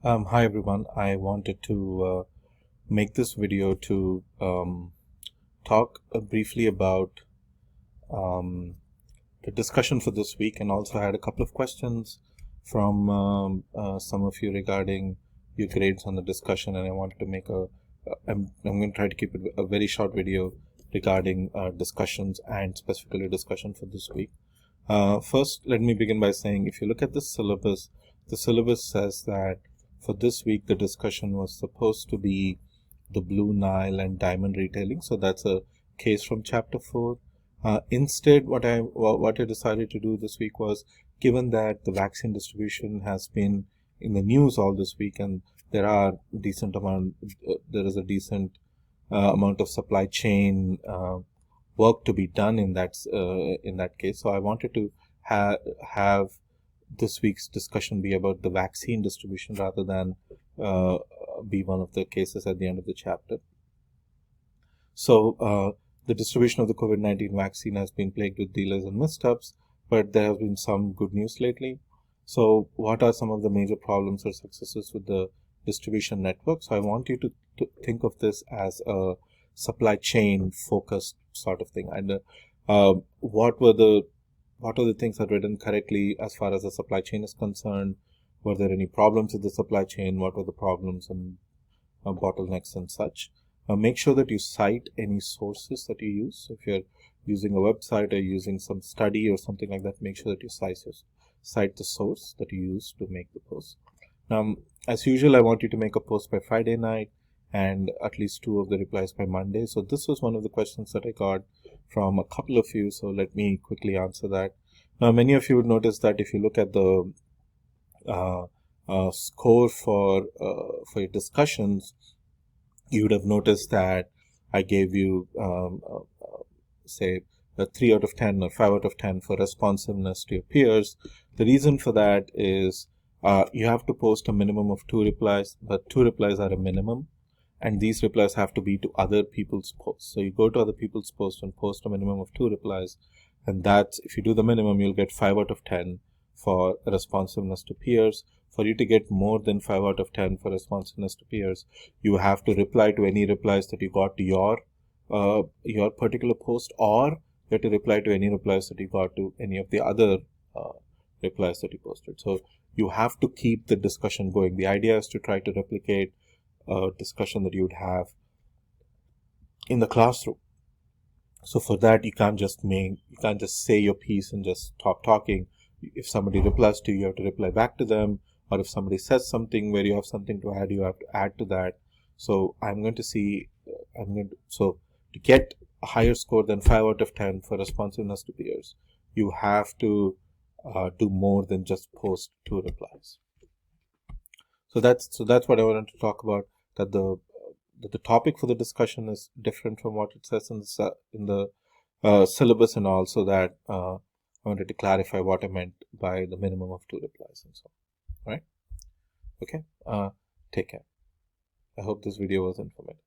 Hi everyone. I wanted to make this video to talk briefly about um, the discussion for this week, and also had a couple of questions from some of you regarding your grades on the discussion. And I wanted to make I'm going to try to keep it a very short video regarding discussions and specifically discussion for this week. First, let me begin by saying, if you look at the syllabus says that for this week the discussion was supposed to be the Blue Nile and diamond retailing. So that's a case from chapter 4. Instead, what I decided to do this week was, given that the vaccine distribution has been in the news all this week, and there is a decent amount of supply chain work to be done in that case. So I wanted to have this week's discussion be about the vaccine distribution rather than be one of the cases at the end of the chapter. So the distribution of the COVID-19 vaccine has been plagued with delays and missteps, but there have been some good news lately. So what are some of the major problems or successes with the distribution network? So I want you to think of this as a supply chain focused sort of thing. And what are the things that were done correctly as far as the supply chain is concerned? Were there any problems with the supply chain? What were the problems and bottlenecks and such? Make sure that you cite any sources that you use. If you're using a website or using some study or something like that, make sure that you cite the source that you use to make the post. Now, as usual, I want you to make a post by Friday night and at least 2 of the replies by Monday. So this was one of the questions that I got from a couple of you. So let me quickly answer that. Now, many of you would notice that if you look at the score for your discussions, you would have noticed that I gave you say a 3 out of 10 or 5 out of 10 for responsiveness to your peers. The reason for that is you have to post a minimum of 2 replies, but 2 replies are a minimum, and these replies have to be to other people's posts. So you go to other people's posts and post a minimum of 2 replies, and that's, if you do the minimum, you'll get 5 out of 10 for responsiveness to peers. For you to get more than 5 out of 10 for responsiveness to peers, you have to reply to any replies that you got to your particular post, or you have to reply to any replies that you got to any of the other replies that you posted. So you have to keep the discussion going. The idea is to try to replicate a discussion that you would have in the classroom. So for that, you can't just say your piece and just stop talking. If somebody replies to you, you have to reply back to them. Or if somebody says something where you have something to add, you have to add to that. So so to get a higher score than 5 out of 10 for responsiveness to peers, you have to do more than just post 2 replies. So that's what I wanted to talk about. That the topic for the discussion is different from what it says in the syllabus, and also that I wanted to clarify what I meant by the minimum of 2 replies and so on. Right? Okay. Take care. I hope this video was informative.